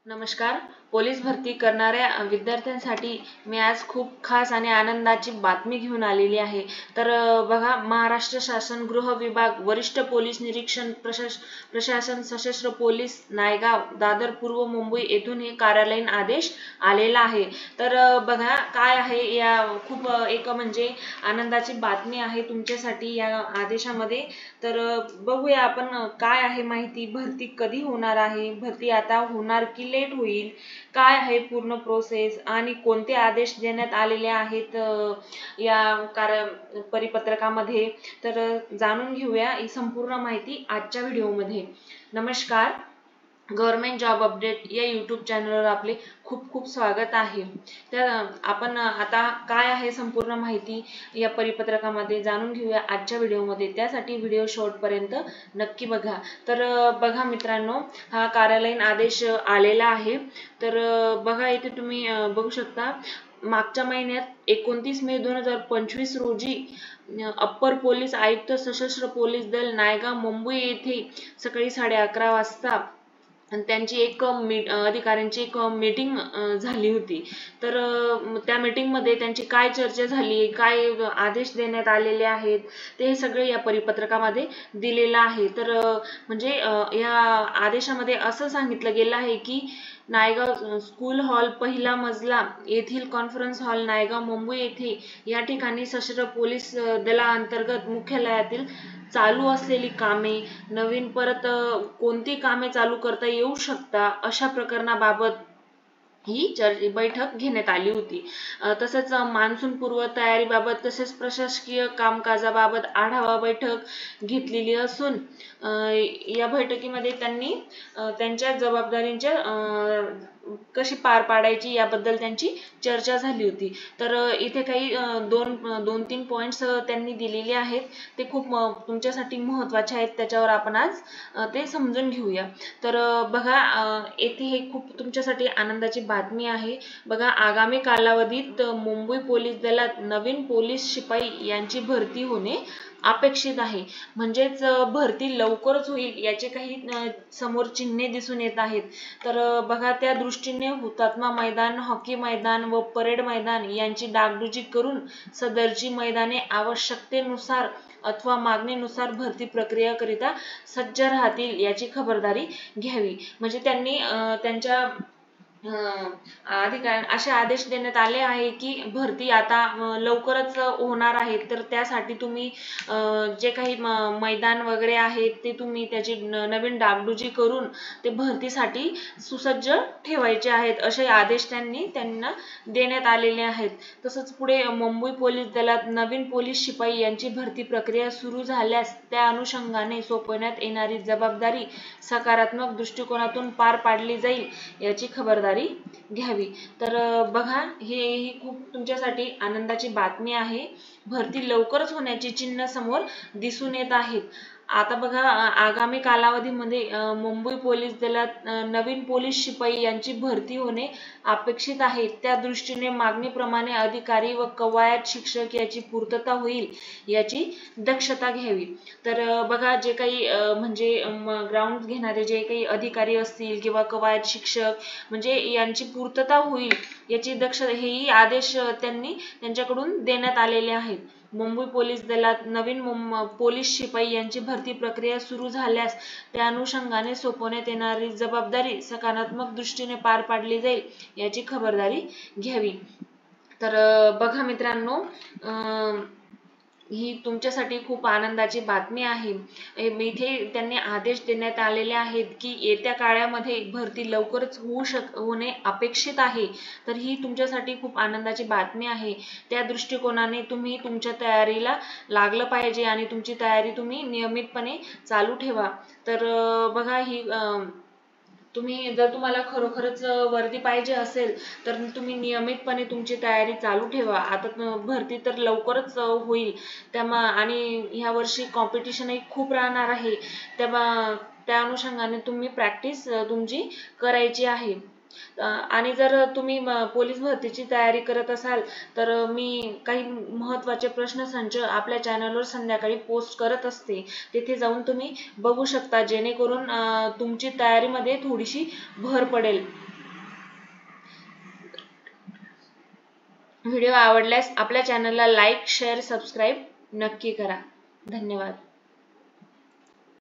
नमस्कार. पोलीस भरती करणाऱ्या विद्यार्थ्यांसाठी मी आज खूप खास आणि आनंदाची बातमी घेऊन आलेली आहे. तर बघा, महाराष्ट्र शासन गृह विभाग वरिष्ठ पोलीस निरीक्षण प्रशासन सशस्त्र पोलीस नायगाव दादर पूर्व मुंबई येथून हे कार्यालयीन आदेश आलेला आहे. तर बघा काय आहे या खूप एक म्हणजे आनंदाची बातमी आहे तुमच्यासाठी या आदेशामध्ये. तर बघूया आपण काय आहे माहिती, भरती कधी होणार आहे, भरती आता होणार की लेट होईल, काय आहे पूर्ण प्रोसेस आणि कोणते आदेश देण्यात आलेले आहेत या परिपत्रकामध्ये. तर जाणून घेऊया ही संपूर्ण माहिती आजच्या व्हिडिओमध्ये. नमस्कार. गव्हर्नमेंट जॉब अपडेट या यूट्यूब चॅनलवर आपले खूप खूप स्वागत आहे. तर आपण आता काय आहे संपूर्ण माहिती या परिपत्रकामध्ये जाणून घेऊया आजच्या व्हिडिओमध्ये. त्यासाठी व्हिडिओ शेवटपर्यंत नक्की बघा. तर बघा मित्रांनो, हा कार्यालयीन आदेश आलेला आहे. तर बघा इथे तुम्ही बघू शकता, मागच्या महिन्यात 29 मे 2025 रोजी अप्पर पोलीस आयुक्त सशस्त्र पोलीस दल नायगाव मुंबई येथे सकाळी 11:30 वाजता आणि त्यांची एक अधिकाऱ्यांची एक मीटिंग झाली होती. तर त्या मीटिंगमध्ये त्यांची काय चर्चा झाली, काय आदेश देण्यात आलेले आहेत, ते सगळे या परिपत्रकामध्ये दिलेलं आहे. तर म्हणजे या आदेशामध्ये असं सांगितलं गेलं आहे की नायगाव स्कूल हॉल पहिला मजला येथील कॉन्फरन्स हॉल नायगाव मुंबई येथे या ठिकाणी सशस्त्र पोलीस दलाअंतर्गत मुख्यालयातील चालू असलेली कामे, नवीन परत कोणती कामे चालू करता येऊ शकता अशा प्रकरणाबाबत ही बैठक घेण्यात आली होती. तसंच मान्सून पूर्व तयारीबाबत तसेच प्रशासकीय कामकाजाबाबत आढावा बैठक घेतलेली असून या बैठकीमध्ये त्यांनी त्यांच्या जबाबदारींच्या कशी पार पाडायची याबद्दल त्यांची चर्चा झाली होती. तर इथे काही दोन तीन पॉइंट्स त्यांनी दिलेले आहेत, ते खूप तुमच्यासाठी महत्त्वाचे आहेत. त्याच्यावर आपण आज ते समजून घेऊया. तर बघा, येथे हे खूप तुमच्यासाठी आनंदाची बातमी आहे. बघा, आगामी कालावधीत मुंबई पोलीस दलात नवीन पोलीस शिपाई यांची भरती होणे अपेक्षित आहे. म्हणजेच भरती लवकरच होईल याचे काही समोर चिन्हे दिसून येत आहेत. तर बघा, त्या दृष्टीने हुतात्मा मैदान, हॉकी मैदान व परेड मैदान यांची डागडुजी करून सदरची मैदाने आवश्यकतेनुसार अथवा मागणीनुसार भरती प्रक्रियेकरिता सज्ज राहतील याची खबरदारी घ्यावी. म्हणजे त्यांनी त्यांच्या असे आदेश देण्यात आले आहे की भरती आता लवकरच होणार आहे. तर त्यासाठी तुम्ही जे काही मैदान वगैरे आहेत ते तुम्ही त्याची नवीन डागडुजी करून ते भरतीसाठी सुसज्ज ठेवायचे आहेत, असे आदेश त्यांना देण्यात आलेले आहेत. तसंच पुढे मुंबई पोलीस दलात नवीन पोलीस शिपाई यांची भरती प्रक्रिया सुरू झाल्यास त्या अनुषंगाने सोपवण्यात येणारी जबाबदारी सकारात्मक दृष्टिकोनातून पार पाडली जाईल याची खबरदारी घ्यावी. तर बघा, ही खूप तुमच्यासाठी आनंदाची बातमी आहे. भरती लवकरच होण्याची चिन्ह समोर दिसून येत आहेत. आता बघा, आगामी कालावधीमध्ये मुंबई पोलीस दलात नवीन पोलीस शिपाई यांची भरती होणे अपेक्षित आहे. त्या दृष्टीने मागणीप्रमाणे अधिकारी व कवायत शिक्षक याची पूर्तता होईल याची दक्षता घ्यावी. तर बघा, जे काही म्हणजे ग्राउंड घेणारे जे काही अधिकारी असतील किंवा कवायत शिक्षक म्हणजे यांची पूर्तता होईल याची दक्षता, हेही आदेश त्यांच्याकडून देण्यात आलेले आहेत. मुंबई पोलीस दलात नवीन पोलीस शिपाई यांची भरती प्रक्रिया सुरू झाल्यास त्या अनुषंगाने सोपवण्यात येणारी जबाबदारी सकारात्मक दृष्टीने पार पाडली जाईल याची खबरदारी घ्यावी. तर बघा मित्रांनो, ही तुमच्यासाठी खूप आनंदाची बातमी आहे. इथे त्यांनी आदेश देण्यात आलेले आहेत की येत्या काळामध्ये भरती लवकरच होणे अपेक्षित आहे. तर ही तुमच्यासाठी खूप आनंदाची बातमी आहे. त्या दृष्टिकोनाने तुम्ही तुमच्या तयारीला लागलं पाहिजे आणि तुमची तयारी तुम्ही नियमितपणे चालू ठेवा. तर बघा, ही जर तुम्हाला खरोखरच वर्दी पाहिजे असेल तर तुम्ही नियमितपणे तुमची तयारी चालू ठेवा. आता भरती तर लवकरच होईल आणि ह्या वर्षी कॉम्पिटिशनही खूप राहणार आहे. त्या अनुषंगाने तुम्ही प्रॅक्टिस तुमची करायची आहे. आणि जर तुम्ही पोलीस भरतीची तयारी करत असाल तर मी काही महत्त्वाचे प्रश्नसंच आपल्या चॅनलवर संध्याकाळी पोस्ट करत असते. तिथे जाऊन तुम्ही बघू शकता, जेणेकरून तुमची तयारीमध्ये थोडीशी भर पडेल. व्हिडिओ आवडल्यास आपल्या चॅनलला लाईक, शेअर, सबस्क्राईब नक्की करा. धन्यवाद.